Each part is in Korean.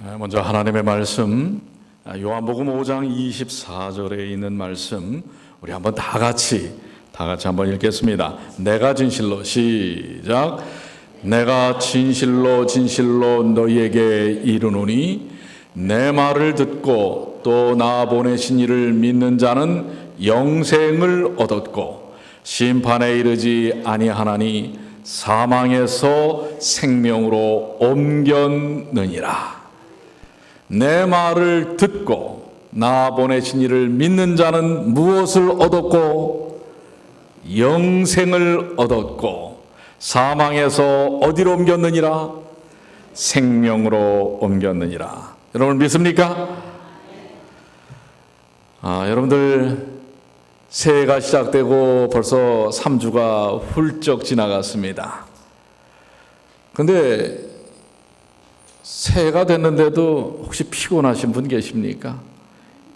먼저 하나님의 말씀, 요한복음 5장 24절에 있는 말씀 우리 한번 다 같이 한번 읽겠습니다. 내가 진실로, 시작. 내가 진실로 너희에게 이르노니 내 말을 듣고 또 나 보내신 이를 믿는 자는 영생을 얻었고 심판에 이르지 아니하나니 사망에서 생명으로 옮겼느니라. 내 말을 듣고 나 보내신 이를 믿는 자는 무엇을 얻었고 영생을 얻었고 사망에서 어디로 옮겼느니라? 생명으로 옮겼느니라. 여러분 믿습니까? 여러분들 새해가 시작되고 벌써 3주가 훌쩍 지나갔습니다. 근데 새해가 됐는데도 혹시 피곤하신 분 계십니까?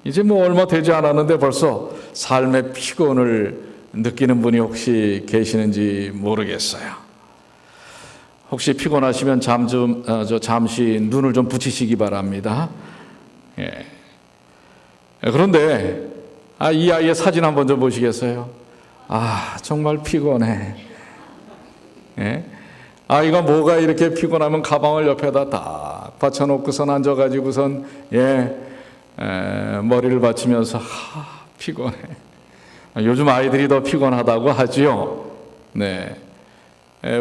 이제 뭐 얼마 되지 않았는데 벌써 삶의 피곤을 느끼는 분이 혹시 계시는지 모르겠어요. 혹시 피곤하시면 잠시 눈을 좀 붙이시기 바랍니다. 예. 그런데 이 아이의 사진 한번 좀 보시겠어요? 정말 피곤해. 예? 아이가 뭐가 이렇게 피곤하면 가방을 옆에다 딱 받쳐놓고선 앉아가지고선 머리를 받치면서 피곤해. 요즘 아이들이 더 피곤하다고 하지요. 네.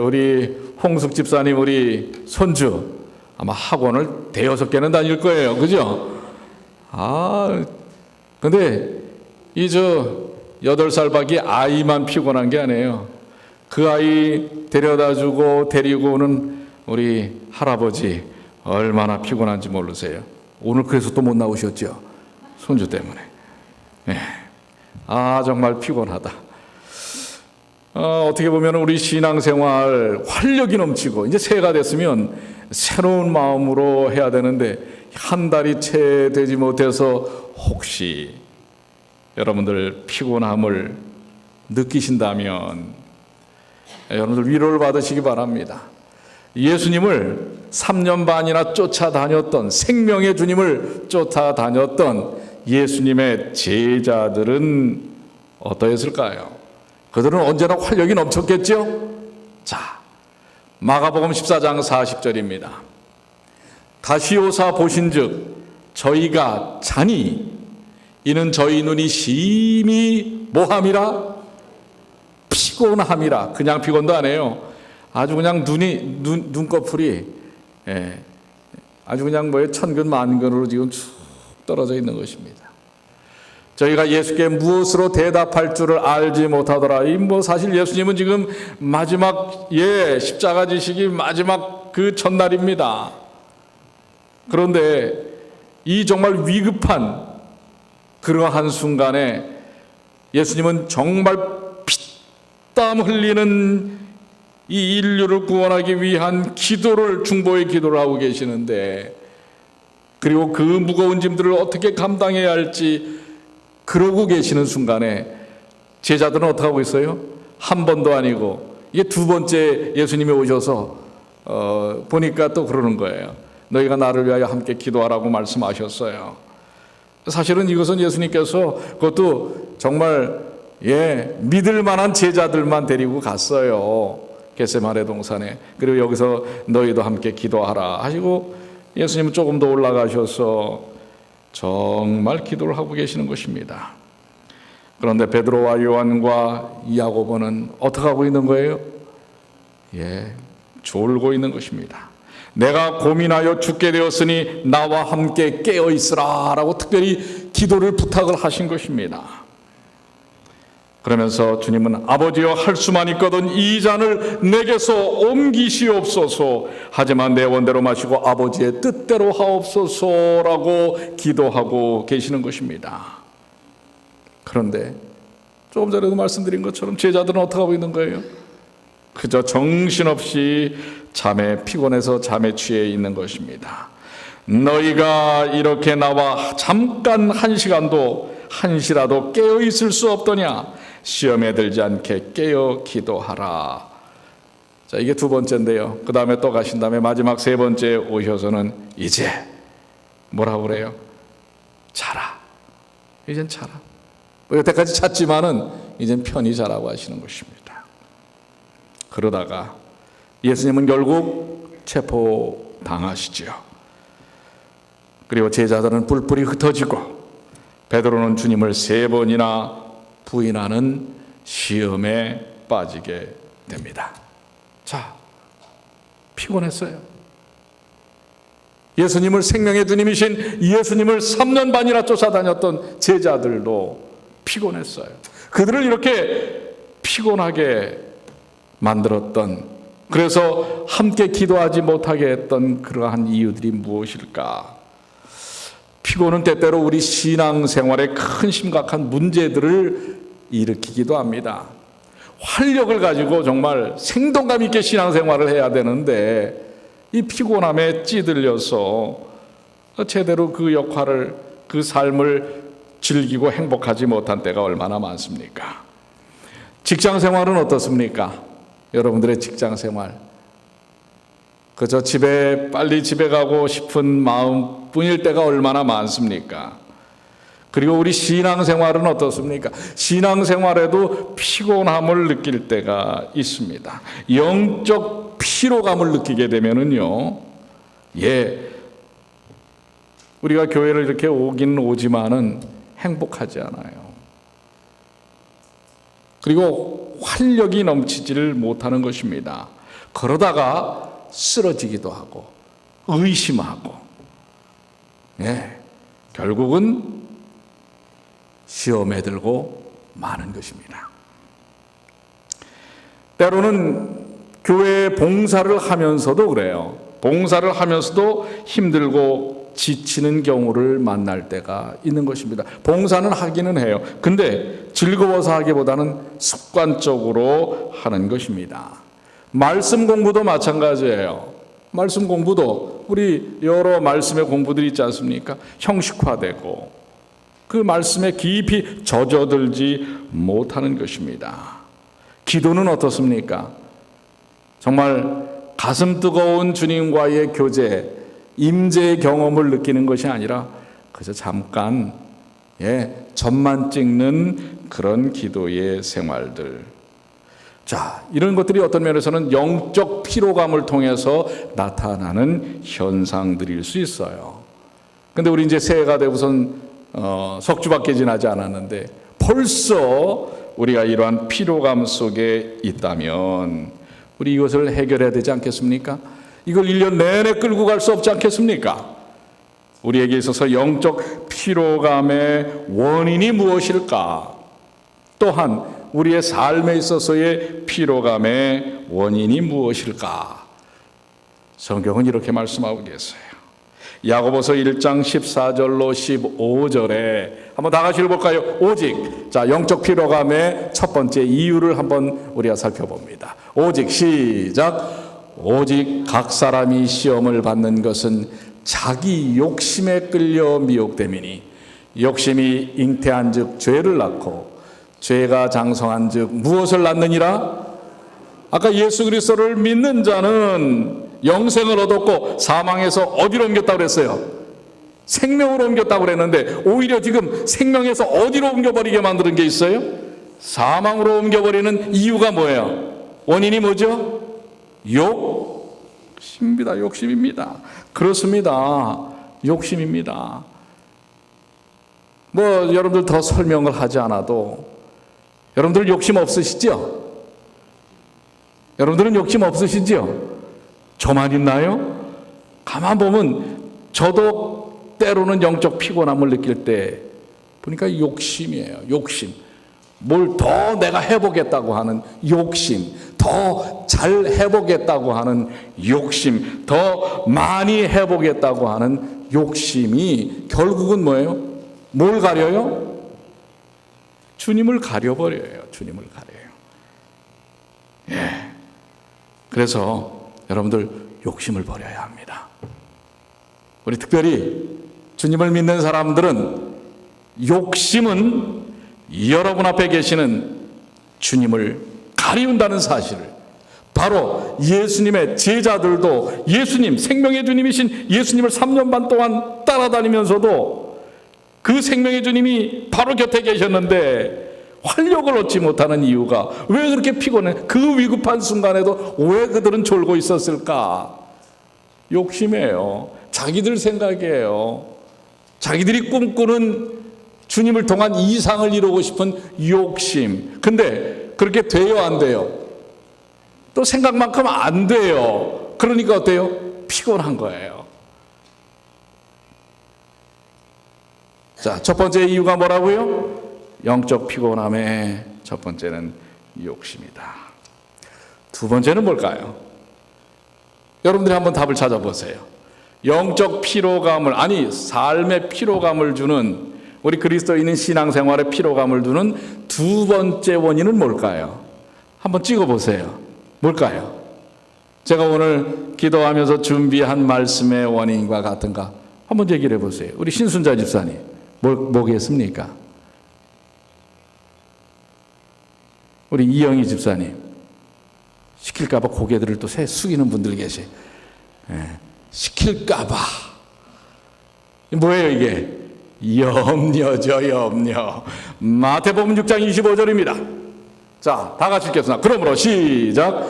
우리 홍숙 집사님 우리 손주 아마 학원을 5-6개는 다닐 거예요. 그죠? 근데 이 8살 밖에 아이만 피곤한 게 아니에요. 그 아이 데려다주고 데리고 오는 우리 할아버지 얼마나 피곤한지 모르세요. 오늘 그래서 또 못 나오셨죠? 손주 때문에. 정말 피곤하다. 어떻게 보면 우리 신앙생활 활력이 넘치고 이제 새해가 됐으면 새로운 마음으로 해야 되는데 한 달이 채 되지 못해서 혹시 여러분들 피곤함을 느끼신다면 여러분들 위로를 받으시기 바랍니다. 예수님을 3년 반이나 쫓아다녔던 생명의 주님을 쫓아다녔던 예수님의 제자들은 어떠했을까요? 그들은 언제나 활력이 넘쳤겠죠? 자, 마가복음 14장 40절입니다. 다시 오사 보신즉 저희가 자니 이는 저희 눈이 심히 뭐함이라? 피곤함이라. 그냥 피곤도 안 해요. 아주 그냥 눈꺼풀이 아주 그냥 천근 만근으로 지금 쭉 떨어져 있는 것입니다. 저희가 예수께 무엇으로 대답할 줄을 알지 못하더라. 사실 예수님은 지금 마지막 십자가 지시기 마지막 그 첫날입니다. 그런데 이 정말 위급한 그러한 순간에 예수님은 정말 피땀 흘리는 이 인류를 구원하기 위한 중보의 기도를 하고 계시는데, 그리고 그 무거운 짐들을 어떻게 감당해야 할지 그러고 계시는 순간에 제자들은 어떻게 하고 있어요? 한 번도 아니고 이게 2번째 예수님이 오셔서 보니까 또 그러는 거예요. 너희가 나를 위하여 함께 기도하라고 말씀하셨어요. 사실은 이것은 예수님께서 그것도 정말 믿을 만한 제자들만 데리고 갔어요. 겟세마네 동산에. 그리고 여기서 너희도 함께 기도하라 하시고 예수님은 조금 더 올라가셔서 정말 기도를 하고 계시는 것입니다. 그런데 베드로와 요한과 야고보는 어떻게 하고 있는 거예요? 졸고 있는 것입니다. 내가 고민하여 죽게 되었으니 나와 함께 깨어 있으라 라고 특별히 기도를 부탁을 하신 것입니다. 그러면서 주님은 아버지여 할 수만 있거든 이 잔을 내게서 옮기시옵소서. 하지만 내 원대로 마시고 아버지의 뜻대로 하옵소서라고 기도하고 계시는 것입니다. 그런데 조금 전에도 말씀드린 것처럼 제자들은 어떻게 하고 있는 거예요? 그저 정신없이 잠에 피곤해서 잠에 취해 있는 것입니다. 너희가 이렇게 나와 잠깐 한시라도 깨어 있을 수 없더냐? 시험에 들지 않게 깨어 기도하라. 자, 이게 2번째인데요. 그 다음에 또 가신 다음에 마지막 3번째 오셔서는 이제 뭐라고 그래요? 자라. 이젠 자라. 여태까지 잤지만은 이젠 편히 자라고 하시는 것입니다. 그러다가 예수님은 결국 체포당하시지요. 그리고 제자들은 뿔뿔이 흩어지고 베드로는 주님을 3번이나 부인하는 시험에 빠지게 됩니다. 자, 피곤했어요. 예수님을 생명의 주님이신 예수님을 3년 반이나 쫓아다녔던 제자들도 피곤했어요. 그들을 이렇게 피곤하게 만들었던, 그래서 함께 기도하지 못하게 했던 그러한 이유들이 무엇일까? 피곤은 때때로 우리 신앙생활에 큰 심각한 문제들을 일으키기도 합니다. 활력을 가지고 정말 생동감 있게 신앙생활을 해야 되는데 이 피곤함에 찌들려서 제대로 그 역할을, 그 삶을 즐기고 행복하지 못한 때가 얼마나 많습니까? 직장생활은 어떻습니까? 여러분들의 직장생활, 그저 빨리 집에 가고 싶은 마음뿐일 때가 얼마나 많습니까? 그리고 우리 신앙생활은 어떻습니까? 신앙생활에도 피곤함을 느낄 때가 있습니다. 영적 피로감을 느끼게 되면은요, 우리가 교회를 이렇게 오긴 오지만은 행복하지 않아요. 그리고 활력이 넘치지를 못하는 것입니다. 그러다가 쓰러지기도 하고 의심하고, 결국은 시험에 들고 마는 것입니다. 때로는 교회 봉사를 하면서도 그래요. 봉사를 하면서도 힘들고 지치는 경우를 만날 때가 있는 것입니다. 봉사는 하기는 해요. 근데 즐거워서 하기보다는 습관적으로 하는 것입니다. 말씀 공부도 마찬가지예요. 말씀 공부도 우리 여러 말씀의 공부들이 있지 않습니까? 형식화되고 그 말씀에 깊이 젖어들지 못하는 것입니다. 기도는 어떻습니까? 정말 가슴 뜨거운 주님과의 교제, 임재의 경험을 느끼는 것이 아니라 그저 잠깐 점만 찍는 그런 기도의 생활들. 자, 이런 것들이 어떤 면에서는 영적 피로감을 통해서 나타나는 현상들일 수 있어요. 근데 우리 이제 새해가 되고선 석주밖에 지나지 않았는데 벌써 우리가 이러한 피로감 속에 있다면 우리 이것을 해결해야 되지 않겠습니까? 이걸 1년 내내 끌고 갈 수 없지 않겠습니까? 우리에게 있어서 영적 피로감의 원인이 무엇일까? 또한 우리의 삶에 있어서의 피로감의 원인이 무엇일까? 성경은 이렇게 말씀하고 계세요. 야고보서 1장 14절로 15절에 한번 다 같이 읽어볼까요? 오직, 자, 영적 피로감의 첫 번째 이유를 한번 우리가 살펴봅니다. 오직, 시작. 오직 각 사람이 시험을 받는 것은 자기 욕심에 끌려 미혹됨이니 욕심이 잉태한 즉 죄를 낳고 죄가 장성한 즉 무엇을 낳느니라? 아까 예수 그리스도를 믿는 자는 영생을 얻었고 사망에서 어디로 옮겼다고 그랬어요? 생명으로 옮겼다고 그랬는데 오히려 지금 생명에서 어디로 옮겨버리게 만드는 게 있어요? 사망으로 옮겨버리는 이유가 뭐예요? 원인이 뭐죠? 욕심입니다. 욕심입니다. 그렇습니다. 욕심입니다. 뭐 여러분들 더 설명을 하지 않아도 여러분들 욕심 없으시죠? 여러분들은 욕심 없으시죠? 저만 있나요? 가만 보면 저도 때로는 영적 피곤함을 느낄 때 보니까 욕심이에요. 욕심. 뭘 더 내가 해보겠다고 하는 욕심, 더 잘 해보겠다고 하는 욕심, 더 많이 해보겠다고 하는 욕심이 결국은 뭐예요? 뭘 가려요? 주님을 가려버려요. 주님을 가려요. 그래서 여러분들 욕심을 버려야 합니다. 우리 특별히 주님을 믿는 사람들은 욕심은 여러분 앞에 계시는 주님을 가리운다는 사실을, 바로 예수님의 제자들도 예수님, 생명의 주님이신 예수님을 3년 반 동안 따라다니면서도 그 생명의 주님이 바로 곁에 계셨는데 활력을 얻지 못하는 이유가 왜 그렇게 피곤해? 그 위급한 순간에도 왜 그들은 졸고 있었을까? 욕심이에요. 자기들 생각이에요. 자기들이 꿈꾸는 주님을 통한 이상을 이루고 싶은 욕심. 근데 그렇게 돼요, 안 돼요? 또 생각만큼 안 돼요. 그러니까 어때요? 피곤한 거예요. 자, 첫 번째 이유가 뭐라고요? 영적 피곤함의 첫 번째는 욕심이다. 두 번째는 뭘까요? 여러분들이 한번 답을 찾아보세요. 영적 피로감을, 아니 삶의 피로감을 주는, 우리 그리스도인인 신앙생활에 피로감을 주는 두 번째 원인은 뭘까요? 한번 찍어보세요. 뭘까요? 제가 오늘 기도하면서 준비한 말씀의 원인과 같은가? 한번 얘기를 해보세요. 우리 신순자 집사님, 뭐겠습니까? 우리 이영희 집사님, 시킬까봐 고개들을 또 숙이는 분들 계시. 시킬까봐. 뭐예요 이게? 염려죠, 염려. 마태복음 6장 25절입니다. 자, 다 같이 읽겠습니다. 그러므로 시작.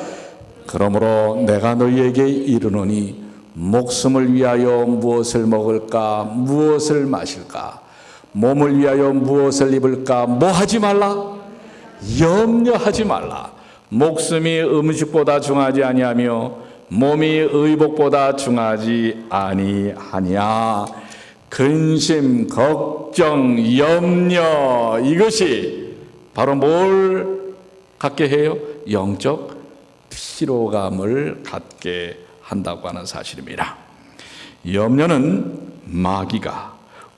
그러므로 내가 너희에게 이르노니 목숨을 위하여 무엇을 먹을까, 무엇을 마실까, 몸을 위하여 무엇을 입을까, 뭐 하지 말라? 염려하지 말라. 목숨이 음식보다 중하지 아니하며 몸이 의복보다 중하지 아니하냐. 근심, 걱정, 염려, 이것이 바로 뭘 갖게 해요? 영적 피로감을 갖게 한다고 하는 사실입니다. 염려는 마귀가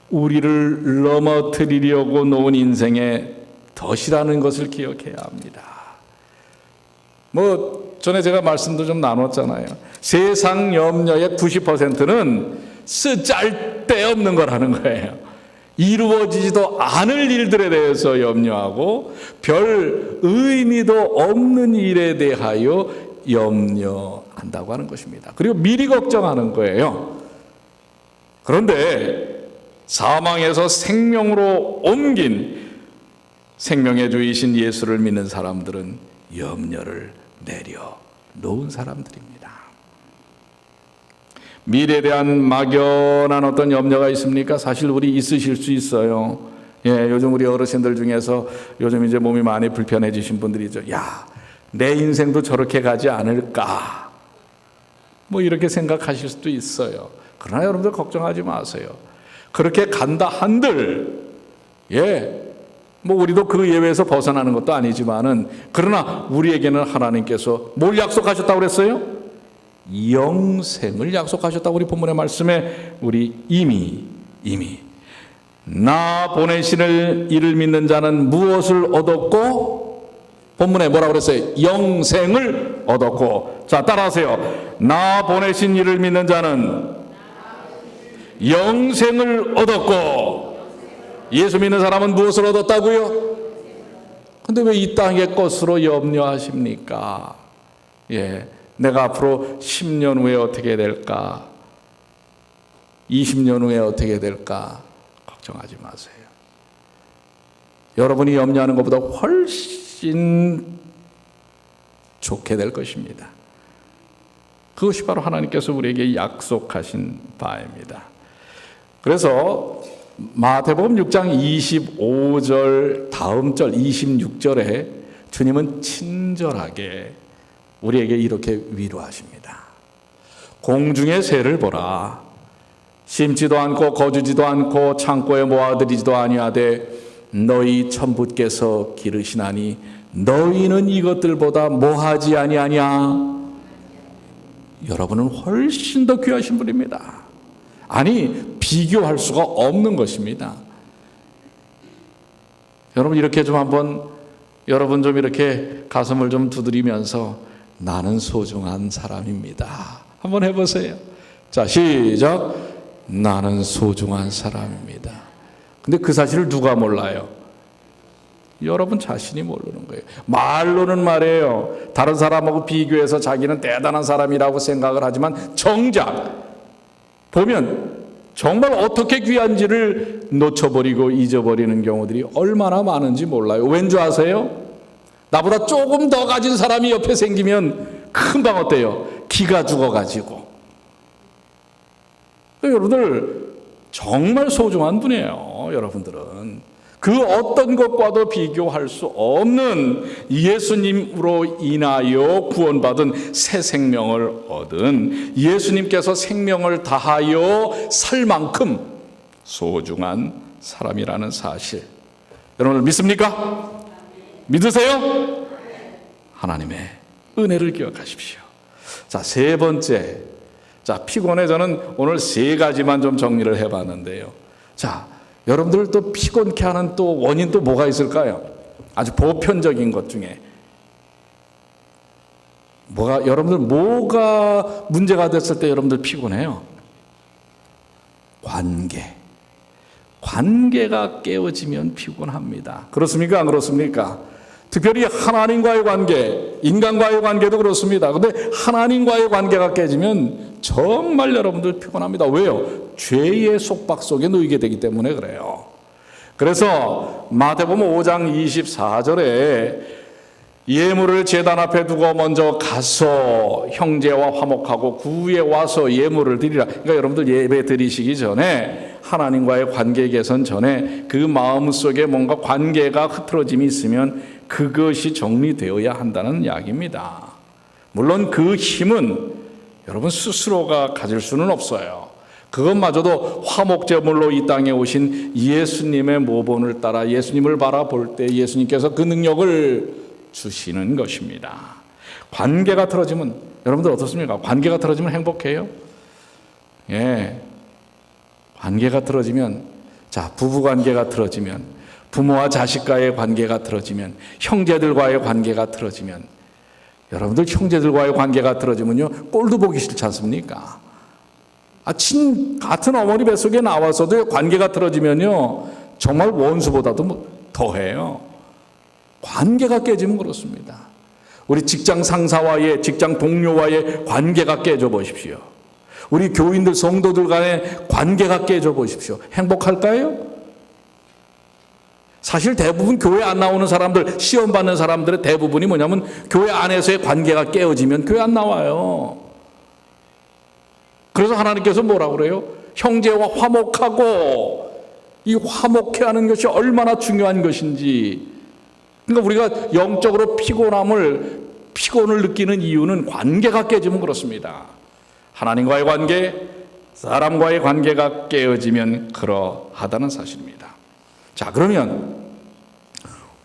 우리를 넘어뜨리려고 놓은 인생의 덫이라는 것을 기억해야 합니다. 전에 제가 말씀도 좀 나눴잖아요. 세상 염려의 90%는 쓰잘데없는 거라는 거예요. 이루어지지도 않을 일들에 대해서 염려하고 별 의미도 없는 일에 대하여 염려한다고 하는 것입니다. 그리고 미리 걱정하는 거예요. 그런데 사망에서 생명으로 옮긴 생명의 주이신 예수를 믿는 사람들은 염려를 내려놓은 사람들입니다. 미래에 대한 막연한 어떤 염려가 있습니까? 사실 우리 있으실 수 있어요. 요즘 우리 어르신들 중에서 요즘 이제 몸이 많이 불편해지신 분들이죠. 야, 내 인생도 저렇게 가지 않을까? 이렇게 생각하실 수도 있어요. 그러나 여러분들 걱정하지 마세요. 그렇게 간다 한들, 우리도 그 예외에서 벗어나는 것도 아니지만은, 그러나 우리에게는 하나님께서 뭘 약속하셨다고 그랬어요? 영생을 약속하셨다고 우리 본문의 말씀에 우리 이미 나 보내신 이를 믿는 자는 무엇을 얻었고, 본문에 뭐라고 그랬어요? 영생을 얻었고. 자, 따라하세요. 나 보내신 이를 믿는 자는 영생을 얻었고. 예수 믿는 사람은 무엇을 얻었다고요? 근데 왜 이 땅의 것으로 염려하십니까? 내가 앞으로 10년 후에 어떻게 될까? 20년 후에 어떻게 될까? 걱정하지 마세요. 여러분이 염려하는 것보다 훨씬 좋게 될 것입니다. 그것이 바로 하나님께서 우리에게 약속하신 바입니다. 그래서 마태복음 6장 25절 다음 절 26절에 주님은 친절하게 우리에게 이렇게 위로하십니다. 공중의 새를 보라. 심지도 않고 거주지도 않고 창고에 모아들이지도 아니하되 너희 천부께서 기르시나니 너희는 이것들보다 뭐하지 아니하냐? 여러분은 훨씬 더 귀하신 분입니다. 아니, 비교할 수가 없는 것입니다. 여러분 이렇게 좀 한번, 여러분 좀 이렇게 가슴을 좀 두드리면서 나는 소중한 사람입니다. 한번 해보세요. 자, 시작. 나는 소중한 사람입니다. 근데 그 사실을 누가 몰라요? 여러분 자신이 모르는 거예요. 말로는 말해요. 다른 사람하고 비교해서 자기는 대단한 사람이라고 생각을 하지만 정작 보면 정말 어떻게 귀한지를 놓쳐버리고 잊어버리는 경우들이 얼마나 많은지 몰라요. 왠 줄 아세요? 나보다 조금 더 가진 사람이 옆에 생기면 금방 어때요? 기가 죽어가지고. 여러분들 정말 소중한 분이에요. 여러분들은 그 어떤 것과도 비교할 수 없는 예수님으로 인하여 구원받은 새 생명을 얻은 예수님께서 생명을 다하여 살 만큼 소중한 사람이라는 사실, 여러분 믿습니까? 믿으세요? 하나님의 은혜를 기억하십시오. 자, 세 번째. 자, 피곤해. 저는 오늘 세 가지만 좀 정리를 해봤는데요. 자, 여러분들 또 피곤케 하는 또 원인 또 뭐가 있을까요? 아주 보편적인 것 중에 여러분들 뭐가 문제가 됐을 때 여러분들 피곤해요? 관계가 깨어지면 피곤합니다. 그렇습니까? 안 그렇습니까? 특별히 하나님과의 관계, 인간과의 관계도 그렇습니다. 그런데 하나님과의 관계가 깨지면 정말 여러분들 피곤합니다. 왜요? 죄의 속박 속에 놓이게 되기 때문에 그래요. 그래서 마태복음 5장 24절에 예물을 제단 앞에 두고 먼저 가서 형제와 화목하고 그 후에 와서 예물을 드리라. 그러니까 여러분들 예배 드리시기 전에 하나님과의 관계 개선 전에 그 마음속에 뭔가 관계가 흐트러짐이 있으면 그것이 정리되어야 한다는 이야기입니다. 물론 그 힘은 여러분 스스로가 가질 수는 없어요. 그것마저도 화목제물로 이 땅에 오신 예수님의 모본을 따라 예수님을 바라볼 때 예수님께서 그 능력을 주시는 것입니다. 관계가 틀어지면 여러분들 어떻습니까? 관계가 틀어지면 행복해요? 예. 관계가 틀어지면, 자, 부부 관계가 틀어지면, 부모와 자식과의 관계가 틀어지면, 형제들과의 관계가 틀어지면, 여러분들 형제들과의 관계가 틀어지면요, 꼴도 보기 싫지 않습니까? 같은 어머니 뱃속에 나와서도 관계가 틀어지면요, 정말 원수보다도 더해요. 관계가 깨지면 그렇습니다. 우리 직장 상사와의, 직장 동료와의 관계가 깨져 보십시오. 우리 교인들, 성도들 간의 관계가 깨져 보십시오. 행복할까요? 사실 대부분 교회 안 나오는 사람들, 시험 받는 사람들의 대부분이 뭐냐면 교회 안에서의 관계가 깨어지면 교회 안 나와요. 그래서 하나님께서 뭐라고 그래요? 형제와 화목하고, 이 화목해 하는 것이 얼마나 중요한 것인지. 그러니까 우리가 영적으로 피곤을 느끼는 이유는 관계가 깨지면 그렇습니다. 하나님과의 관계, 사람과의 관계가 깨어지면 그러하다는 사실입니다. 자, 그러면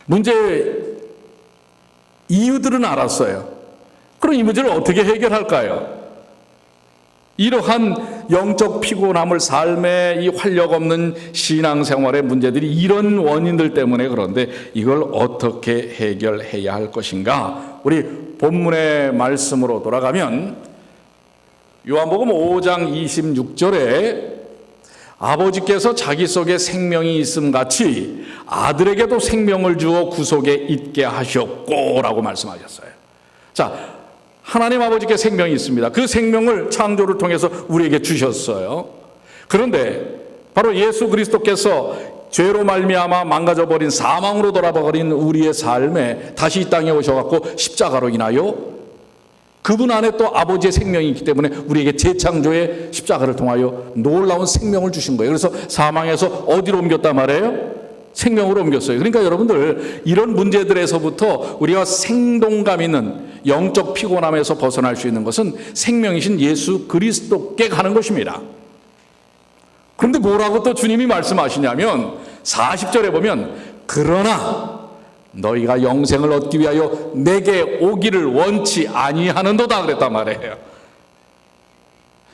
문제 이유들은 알았어요. 그럼 이 문제를 어떻게 해결할까요? 이러한 영적 피곤함을, 삶의 이 활력 없는 신앙생활의 문제들이 이런 원인들 때문에 그런데 이걸 어떻게 해결해야 할 것인가? 우리 본문의 말씀으로 돌아가면 요한복음 5장 26절에 아버지께서 자기 속에 생명이 있음 같이 아들에게도 생명을 주어 구속에 있게 하셨고 라고 말씀하셨어요. 자, 하나님 아버지께 생명이 있습니다. 그 생명을 창조를 통해서 우리에게 주셨어요. 그런데 바로 예수 그리스도께서 죄로 말미암아 망가져버린, 사망으로 돌아버린 우리의 삶에 다시 이 땅에 오셔갖고 십자가로 인하여 그분 안에 또 아버지의 생명이 있기 때문에 우리에게 재창조의 십자가를 통하여 놀라운 생명을 주신 거예요. 그래서 사망에서 어디로 옮겼단 말이에요? 생명으로 옮겼어요. 그러니까 여러분들 이런 문제들에서부터 우리가 생동감 있는 영적 피곤함에서 벗어날 수 있는 것은 생명이신 예수 그리스도께 가는 것입니다. 그런데 뭐라고 또 주님이 말씀하시냐면 40절에 보면 그러나 너희가 영생을 얻기 위하여 내게 오기를 원치 아니하는도다 그랬단 말이에요.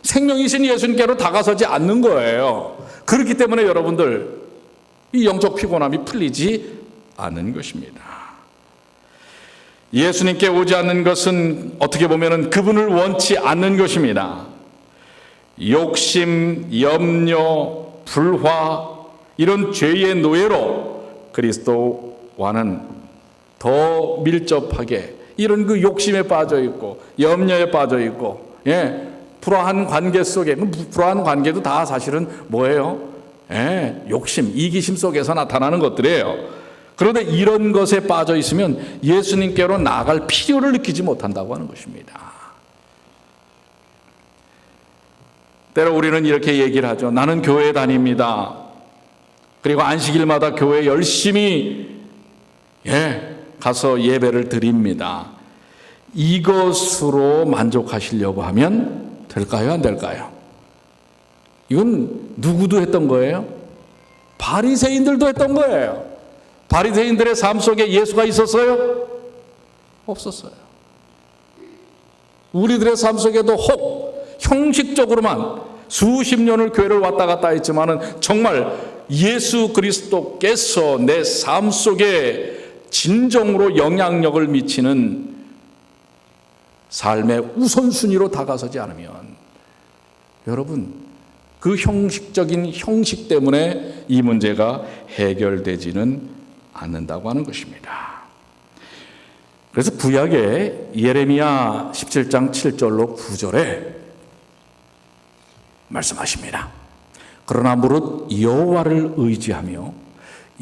생명이신 예수님께로 다가서지 않는 거예요. 그렇기 때문에 여러분들 이 영적 피곤함이 풀리지 않는 것입니다. 예수님께 오지 않는 것은 어떻게 보면 그분을 원치 않는 것입니다. 욕심, 염려, 불화 이런 죄의 노예로 그리스도와는 더 밀접하게 이런 그 욕심에 빠져 있고 염려에 빠져 있고 불화한 관계 속에, 불화한 관계도 다 사실은 뭐예요? 욕심, 이기심 속에서 나타나는 것들이에요. 그런데 이런 것에 빠져 있으면 예수님께로 나아갈 필요를 느끼지 못한다고 하는 것입니다. 때로 우리는 이렇게 얘기를 하죠. 나는 교회 다닙니다. 그리고 안식일마다 교회에 열심히 가서 예배를 드립니다. 이것으로 만족하시려고 하면 될까요? 안 될까요? 이건 누구도 했던 거예요? 바리새인들도 했던 거예요. 바리새인들의 삶 속에 예수가 있었어요? 없었어요. 우리들의 삶 속에도 혹 형식적으로만 수십 년을 교회를 왔다 갔다 했지만은 정말 예수 그리스도께서 내 삶 속에 진정으로 영향력을 미치는 삶의 우선순위로 다가서지 않으면 여러분 그 형식적인 형식 때문에 이 문제가 해결되지는 않는다고 하는 것입니다. 그래서 구약의 예레미야 17장 7절로 9절에 말씀하십니다. 그러나 무릇 여호와를 의지하며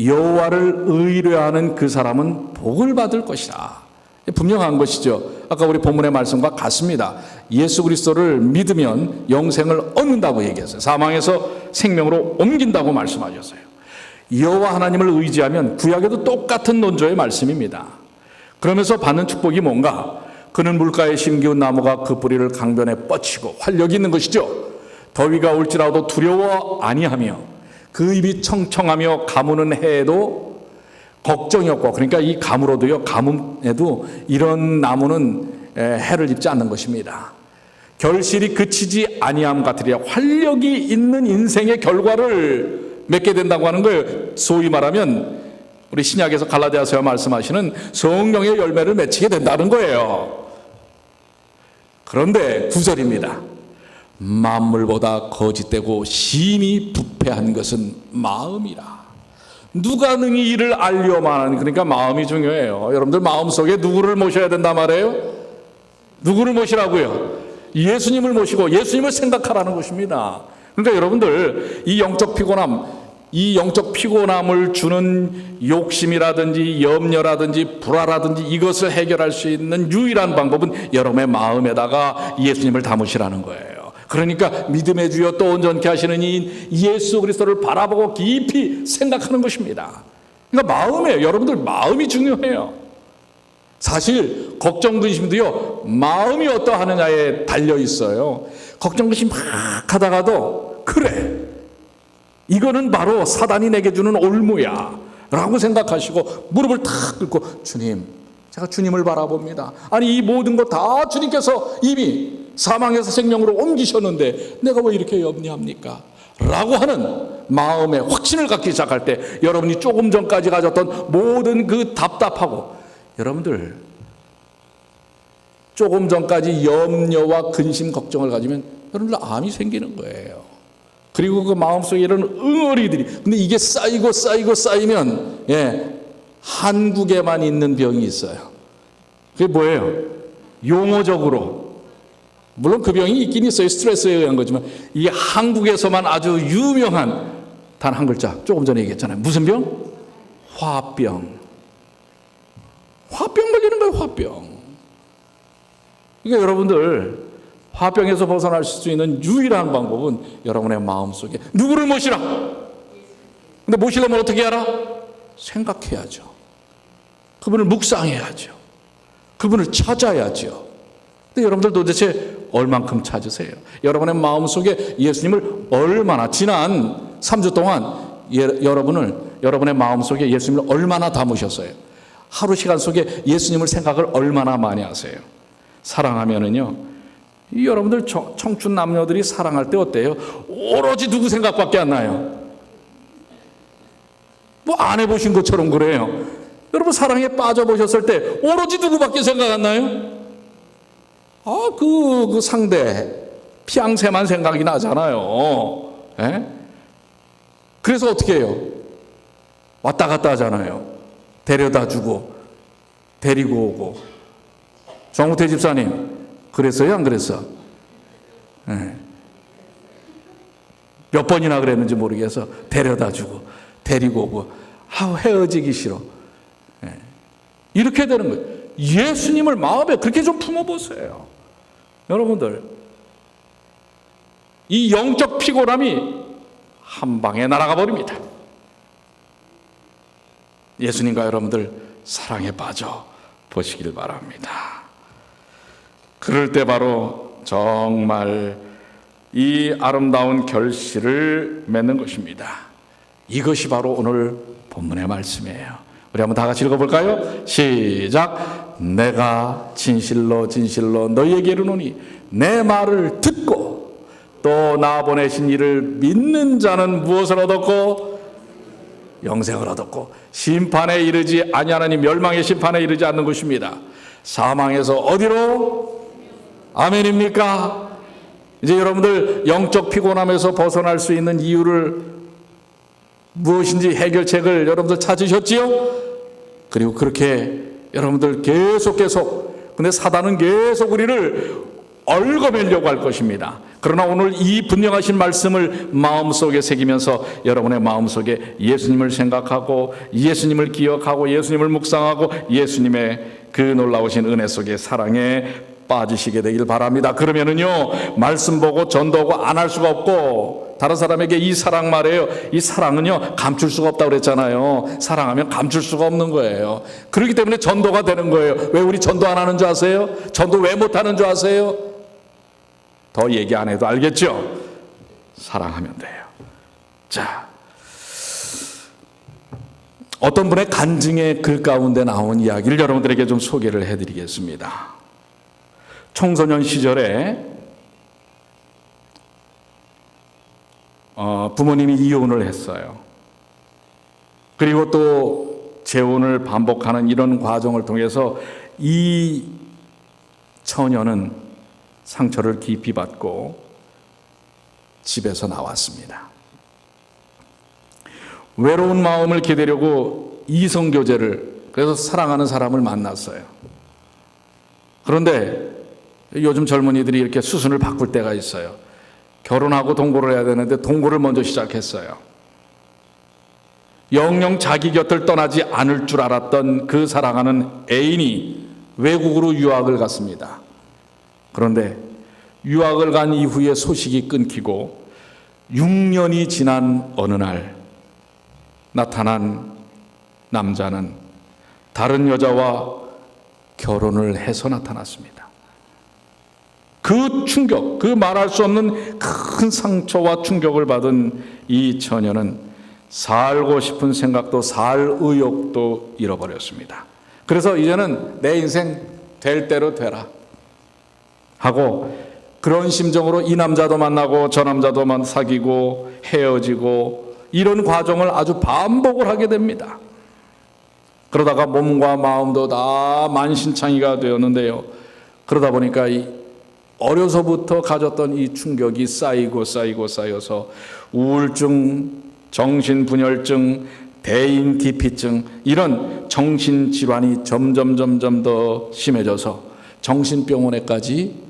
여호와를 의뢰하는 그 사람은 복을 받을 것이다. 분명한 것이죠. 아까 우리 본문의 말씀과 같습니다. 예수 그리스도를 믿으면 영생을 얻는다고 얘기했어요. 사망에서 생명으로 옮긴다고 말씀하셨어요. 여호와 하나님을 의지하면 구약에도 똑같은 논조의 말씀입니다. 그러면서 받는 축복이 뭔가? 그는 물가에 심기운 나무가 그 뿌리를 강변에 뻗치고 활력이 있는 것이죠. 더위가 올지라도 두려워 아니하며 그 입이 청청하며 가무는 해에도 걱정이 없고, 그러니까 이 가물어도요, 가뭄에도 이런 나무는 해를 입지 않는 것입니다. 결실이 그치지 아니함 같으리라. 활력이 있는 인생의 결과를 맺게 된다고 하는 거예요. 소위 말하면 우리 신약에서 갈라디아서에 말씀하시는 성령의 열매를 맺히게 된다는 거예요. 그런데 9절입니다. 만물보다 거짓되고 심히 부패한 것은 마음이라. 누가 능히 이를 알려마는, 그러니까 마음이 중요해요. 여러분들 마음속에 누구를 모셔야 된단 말이에요? 누구를 모시라고요? 예수님을 모시고 예수님을 생각하라는 것입니다. 그러니까 여러분들 이 영적 피곤함을 주는 욕심이라든지 염려라든지 불화라든지 이것을 해결할 수 있는 유일한 방법은 여러분의 마음에다가 예수님을 담으시라는 거예요. 그러니까 믿음의 주여 또 온전케 하시는 이 예수 그리스도를 바라보고 깊이 생각하는 것입니다. 그러니까 마음이에요. 여러분들 마음이 중요해요. 사실 걱정 근심도요, 마음이 어떠하느냐에 달려 있어요. 걱정 근심 막 하다가도 그래, 이거는 바로 사단이 내게 주는 올무야 라고 생각하시고 무릎을 탁 꿇고 주님, 제가 주님을 바라봅니다. 아니 이 모든 것 다 주님께서 이미 사망에서 생명으로 옮기셨는데 내가 왜 이렇게 염려합니까? 라고 하는 마음의 확신을 갖기 시작할 때 여러분이 조금 전까지 가졌던 모든 그 답답하고, 여러분들 조금 전까지 염려와 근심 걱정을 가지면 여러분들 암이 생기는 거예요. 그리고 그 마음속에 이런 응어리들이, 근데 이게 쌓이면 한국에만 있는 병이 있어요. 그게 뭐예요? 용어적으로 물론 그 병이 있긴 있어요. 스트레스에 의한 거지만 이 한국에서만 아주 유명한 단 한 글자, 조금 전에 얘기했잖아요. 무슨 병? 화병. 화병 걸리는 거예요. 화병. 그러니까 여러분들 화병에서 벗어날 수 있는 유일한 방법은 여러분의 마음속에 누구를 모시라. 근데 모시려면 어떻게 하라? 생각해야죠. 그분을 묵상해야죠. 그분을 찾아야죠. 근데 여러분들 도대체 얼만큼 찾으세요? 여러분의 마음속에 예수님을 얼마나, 지난 3주 동안 여러분의 마음속에 예수님을 얼마나 담으셨어요? 하루 시간 속에 예수님을 생각을 얼마나 많이 하세요? 사랑하면은요, 여러분들 청춘 남녀들이 사랑할 때 어때요? 오로지 누구 생각밖에 안 나요. 뭐 안 해보신 것처럼 그래요. 여러분 사랑에 빠져보셨을 때 오로지 누구밖에 생각 안 나요? 그 상대 피앙새만 생각이 나잖아요. 그래서 어떻게 해요? 왔다 갔다 하잖아요. 데려다 주고 데리고 오고. 정우태 집사님 그랬어요? 안 그랬어? 몇 번이나 그랬는지 모르겠어. 데려다주고 데리고 오고 헤어지기 싫어. 이렇게 되는 거예요. 예수님을 마음에 그렇게 좀 품어보세요. 여러분들, 이 영적 피곤함이 한 방에 날아가 버립니다. 예수님과 여러분들 사랑에 빠져 보시길 바랍니다. 그럴 때 바로 정말 이 아름다운 결실을 맺는 것입니다. 이것이 바로 오늘 본문의 말씀이에요. 우리 한번 다 같이 읽어볼까요? 시작. 내가 진실로 진실로 너희에게 이르노니 내 말을 듣고 또 나 보내신 이를 믿는 자는 무엇을 얻었고 영생을 얻었고 심판에 이르지 아니하나니 멸망의 심판에 이르지 않는 것입니다. 사망에서 어디로? 아멘입니까? 이제 여러분들 영적 피곤함에서 벗어날 수 있는 이유를 무엇인지 해결책을 여러분들 찾으셨지요? 그리고 그렇게 여러분들 계속 근데 사단은 계속 우리를 얽어매려고 할 것입니다. 그러나 오늘 이 분명하신 말씀을 마음속에 새기면서 여러분의 마음속에 예수님을 생각하고 예수님을 기억하고 예수님을 묵상하고 예수님의 그 놀라우신 은혜 속에 사랑에 빠지시게 되길 바랍니다. 그러면은요, 말씀 보고 전도하고 안 할 수가 없고, 다른 사람에게 이 사랑 말이에요. 이 사랑은요, 감출 수가 없다고 그랬잖아요. 사랑하면 감출 수가 없는 거예요. 그렇기 때문에 전도가 되는 거예요. 왜 우리 전도 안 하는 줄 아세요? 전도 왜 못 하는 줄 아세요? 더 얘기 안 해도 알겠죠? 사랑하면 돼요. 자, 어떤 분의 간증의 글 가운데 나온 이야기를 여러분들에게 좀 소개를 해드리겠습니다. 청소년 시절에 부모님이 이혼을 했어요. 그리고 또 재혼을 반복하는 이런 과정을 통해서 이 처녀는 상처를 깊이 받고 집에서 나왔습니다. 외로운 마음을 기대려고 이성교제를, 그래서 사랑하는 사람을 만났어요. 그런데 요즘 젊은이들이 이렇게 수순을 바꿀 때가 있어요. 결혼하고 동거를 해야 되는데 동거를 먼저 시작했어요. 영영 자기 곁을 떠나지 않을 줄 알았던 그 사랑하는 애인이 외국으로 유학을 갔습니다. 그런데 유학을 간 이후에 소식이 끊기고 6년이 지난 어느 날 나타난 남자는 다른 여자와 결혼을 해서 나타났습니다. 그 충격, 그 말할 수 없는 큰 상처와 충격을 받은 이 처녀는 살고 싶은 생각도 살 의욕도 잃어버렸습니다. 그래서 이제는 내 인생 될 대로 되라 하고 그런 심정으로 이 남자도 만나고 저 남자도 사귀고 헤어지고 이런 과정을 아주 반복을 하게 됩니다. 그러다가 몸과 마음도 다 만신창이가 되었는데요. 그러다 보니까 어려서부터 가졌던 이 충격이 쌓여서 우울증, 정신분열증, 대인기피증 이런 정신질환이 점점 더 심해져서 정신병원에까지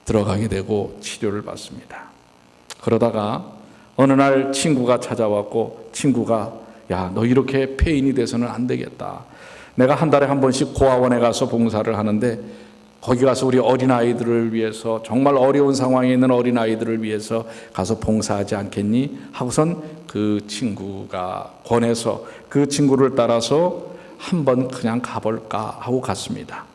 들어가게 되고 치료를 받습니다. 그러다가 어느 날 친구가 찾아왔고 친구가 야, 너 이렇게 폐인이 돼서는 안 되겠다. 내가 한 달에 한 번씩 고아원에 가서 봉사를 하는데 거기 가서 우리 어린아이들을 위해서 정말 어려운 상황에 있는 어린아이들을 위해서 가서 봉사하지 않겠니? 하고선 그 친구가 권해서 그 친구를 따라서 한번 그냥 가볼까 하고 갔습니다.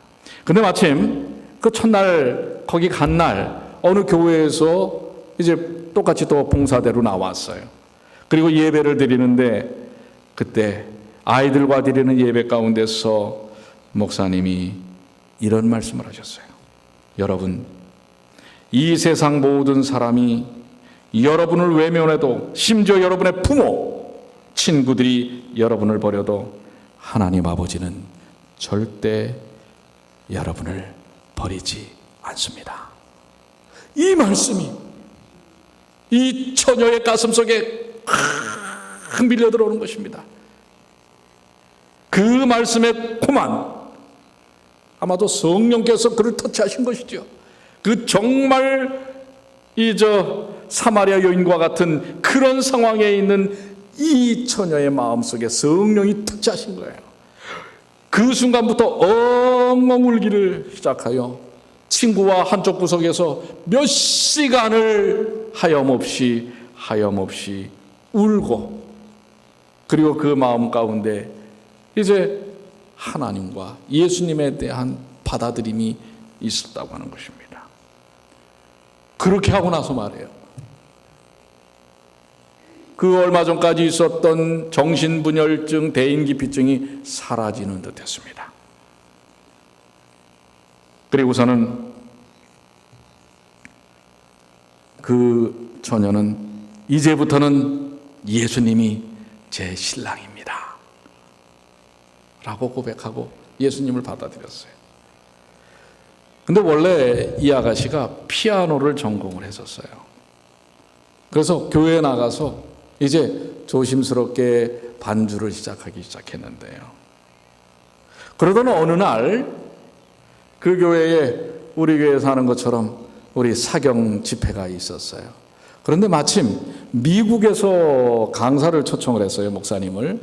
근데 마침 그 첫날 거기 간 날 어느 교회에서 이제 똑같이 또 봉사대로 나왔어요. 그리고 예배를 드리는데 그때 아이들과 드리는 예배 가운데서 목사님이 이런 말씀을 하셨어요. 여러분, 이 세상 모든 사람이 여러분을 외면해도 심지어 여러분의 부모, 친구들이 여러분을 버려도 하나님 아버지는 절대 여러분을 버리지 않습니다. 이 말씀이 이 처녀의 가슴속에 확 밀려 들어오는 것입니다. 그 말씀의 고만 아마도 성령께서 그를 터치하신 것이죠. 그 정말 이 사마리아 여인과 같은 그런 상황에 있는 이 처녀의 마음속에 성령이 터치하신 거예요. 그 순간부터 엉엉 울기를 시작하여 친구와 한쪽 구석에서 몇 시간을 하염없이 울고, 그리고 그 마음 가운데 이제 하나님과 예수님에 대한 받아들임이 있었다고 하는 것입니다. 그렇게 하고 나서 말이에요, 그 얼마 전까지 있었던 정신분열증, 대인기피증이 사라지는 듯 했습니다. 그리고서는 그 처녀는 이제부터는 예수님이 제 신랑입니다 라고 고백하고 예수님을 받아들였어요. 근데 원래 이 아가씨가 피아노를 전공을 했었어요. 그래서 교회에 나가서 이제 조심스럽게 반주를 시작하기 시작했는데요, 그러던 어느 날 그 교회에 우리 교회에서 하는 것처럼 우리 사경 집회가 있었어요. 그런데 마침 미국에서 강사를 초청을 했어요, 목사님을.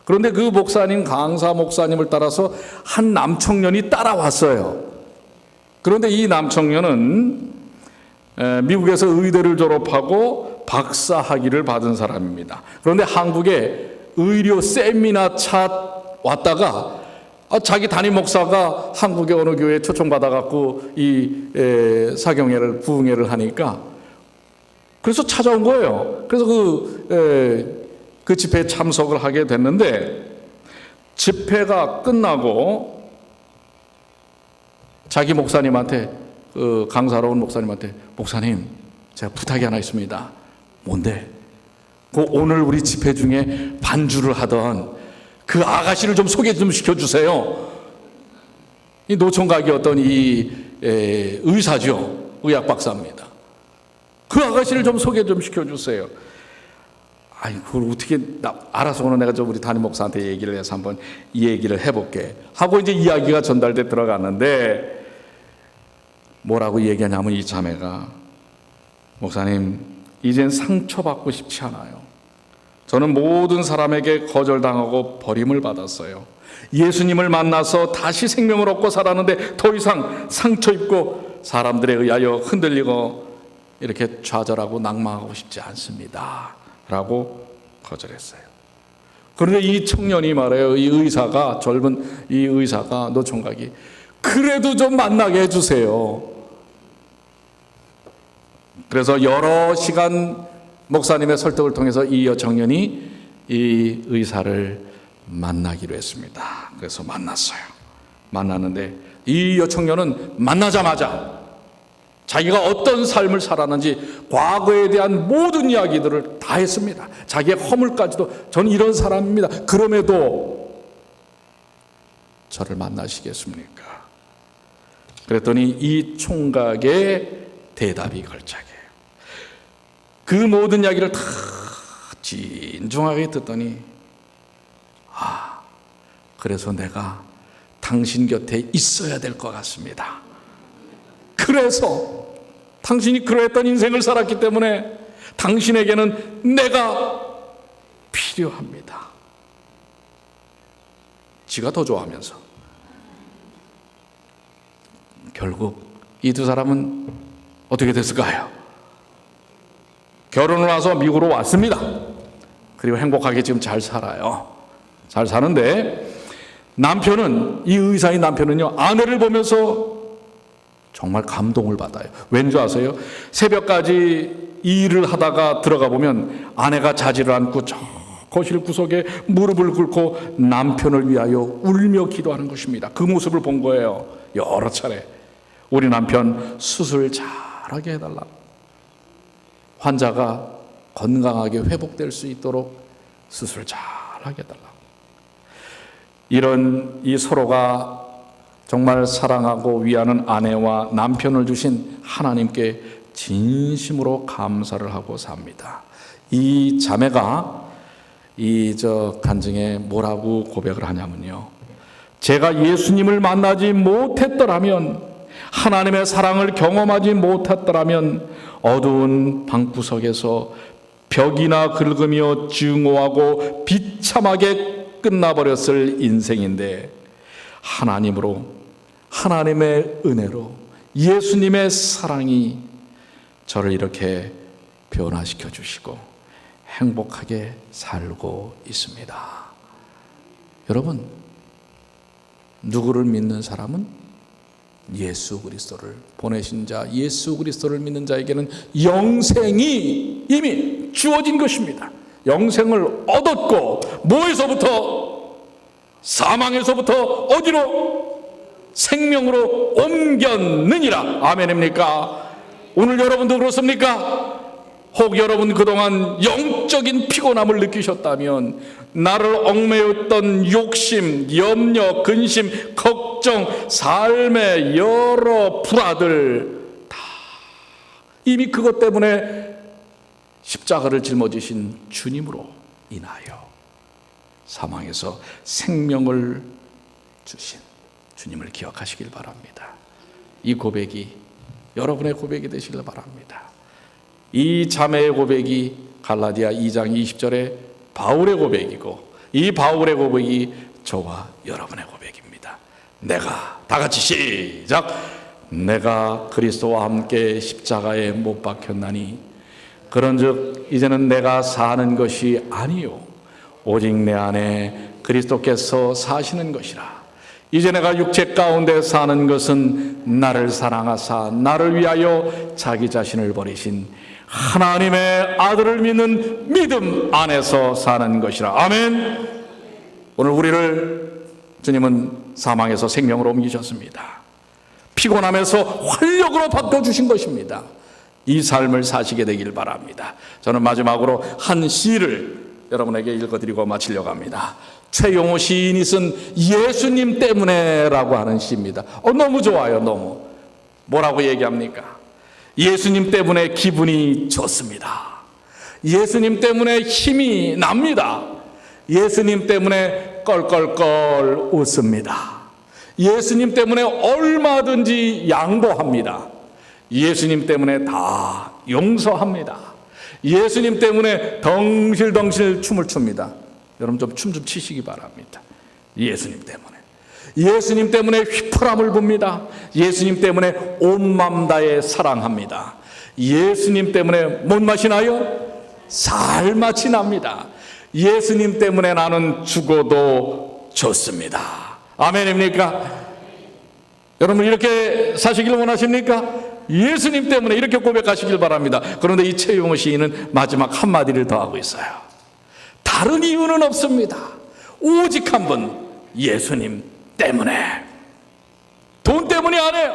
그런데 그 목사님, 강사 목사님을 따라서 한 남청년이 따라왔어요. 그런데 이 남청년은 미국에서 의대를 졸업하고 박사 학위를 받은 사람입니다. 그런데 한국에 의료 세미나 차 왔다가 자기 담임 목사가 한국의 어느 교회에 초청받아갖고 이 사경회를, 부흥회를 하니까 그래서 찾아온 거예요. 그래서 그 집회에 참석을 하게 됐는데, 집회가 끝나고 자기 목사님한테, 강사로 온 목사님한테, 목사님, 제가 부탁이 하나 있습니다. 뭔데? 오늘 우리 집회 중에 반주를 하던 그 아가씨를 좀 소개 좀 시켜주세요. 이 노총각이었던 이 의사죠. 의학 박사입니다. 그 아가씨를 좀 소개 좀 시켜주세요. 아니, 그걸 어떻게, 알아서 오늘 내가 우리 담임 목사한테 얘기를 해서 한번 이 얘기를 해볼게 하고 이제 이야기가 전달돼 들어갔는데, 뭐라고 얘기하냐면 이 자매가, 목사님, 이젠 상처받고 싶지 않아요. 저는 모든 사람에게 거절당하고 버림을 받았어요. 예수님을 만나서 다시 생명을 얻고 살았는데 더 이상 상처 입고 사람들에 의하여 흔들리고 이렇게 좌절하고 낙망하고 싶지 않습니다 라고 거절했어요. 그런데 이 청년이 말해요, 이 의사가, 젊은 이 의사가, 노총각이, 그래도 좀 만나게 해주세요. 그래서 여러 시간 목사님의 설득을 통해서 이 여청년이 이 의사를 만나기로 했습니다. 그래서 만났는데 이 여청년은 만나자마자 자기가 어떤 삶을 살았는지 과거에 대한 모든 이야기들을 다 했습니다. 자기의 허물까지도, 저는 이런 사람입니다, 그럼에도 저를 만나시겠습니까? 그랬더니 이 총각의 대답이 걸작해요. 그 모든 이야기를 다 진중하게 듣더니, 그래서 내가 당신 곁에 있어야 될 것 같습니다. 그래서 당신이 그러했던 인생을 살았기 때문에 당신에게는 내가 필요합니다. 지가 더 좋아하면서. 결국 이 두 사람은 어떻게 됐을까요? 결혼을 해서 미국으로 왔습니다. 그리고 행복하게 지금 잘 살아요. 잘 사는데, 남편은, 이 의사의 남편은요, 아내를 보면서 정말 감동을 받아요. 왠지 아세요? 새벽까지 일을 하다가 들어가 보면 아내가 자지를 않고 저 거실 구석에 무릎을 꿇고 남편을 위하여 울며 기도하는 것입니다. 그 모습을 본 거예요, 여러 차례. 우리 남편 수술 잘하게 해달라, 환자가 건강하게 회복될 수 있도록 수술 잘하게 해달라고. 이런 이 서로가 정말 사랑하고 위하는 아내와 남편을 주신 하나님께 진심으로 감사를 하고 삽니다. 이 자매가 간증에 뭐라고 고백을 하냐면요, 제가 예수님을 만나지 못했더라면 하나님의 사랑을 경험하지 못했더라면 어두운 방구석에서 벽이나 긁으며 증오하고 비참하게 끝나버렸을 인생인데, 하나님으로, 하나님의 은혜로, 예수님의 사랑이 저를 이렇게 변화시켜 주시고 행복하게 살고 있습니다. 여러분, 누구를 믿는 사람은 예수 그리스도를 보내신 자, 예수 그리스도를 믿는 자에게는 영생이 이미 주어진 것입니다. 영생을 얻었고, 뭐에서부터? 사망에서부터 어디로? 생명으로 옮겼느니라. 아멘입니까? 오늘 여러분도 그렇습니까? 혹 여러분 그동안 영적인 피곤함을 느끼셨다면, 나를 얽매였던 욕심, 염려, 근심, 걱정, 삶의 여러 불화들 다 이미 그것 때문에 십자가를 짊어지신 주님으로 인하여 사망에서 생명을 주신 주님을 기억하시길 바랍니다. 이 고백이 여러분의 고백이 되시길 바랍니다. 이 자매의 고백이 갈라디아 2장 20절에 바울의 고백이고, 이 바울의 고백이 저와 여러분의 고백입니다. 내가, 다 같이 시작. 내가 그리스도와 함께 십자가에 못 박혔나니 그런즉 이제는 내가 사는 것이 아니요 오직 내 안에 그리스도께서 사시는 것이라. 이제 내가 육체 가운데 사는 것은 나를 사랑하사 나를 위하여 자기 자신을 버리신 하나님의 아들을 믿는 믿음 안에서 사는 것이라. 아멘. 오늘 우리를 주님은 사망에서 생명으로 옮기셨습니다. 피곤함에서 활력으로 바꿔주신 것입니다. 이 삶을 사시게 되길 바랍니다. 저는 마지막으로 한 시를 여러분에게 읽어드리고 마치려고 합니다. 최용호 시인이 쓴 예수님 때문에 라고 하는 시입니다. 너무 좋아요. 너무. 뭐라고 얘기합니까? 예수님 때문에 기분이 좋습니다. 예수님 때문에 힘이 납니다. 예수님 때문에 껄껄껄 웃습니다. 예수님 때문에 얼마든지 양보합니다. 예수님 때문에 다 용서합니다. 예수님 때문에 덩실덩실 춤을 춥니다. 여러분 좀 춤 좀 치시기 바랍니다. 예수님 때문에. 예수님 때문에 휘파람을 붑니다. 예수님 때문에 온 맘 다해 사랑합니다. 예수님 때문에 뭔 맛이 나요? 살맛이 납니다. 예수님 때문에 나는 죽어도 좋습니다. 아멘입니까? 여러분 이렇게 사시길 원하십니까? 예수님 때문에 이렇게 고백하시길 바랍니다. 그런데 이 최용호 시인은 마지막 한마디를 더 하고 있어요. 다른 이유는 없습니다. 오직 한 분, 예수님 때문에. 돈 때문이 아니에요.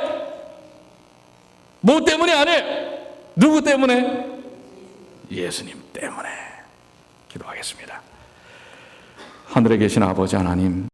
뭐 때문이 아니에요. 누구 때문에? 예수님 때문에. 기도하겠습니다. 하늘에 계신 아버지 하나님,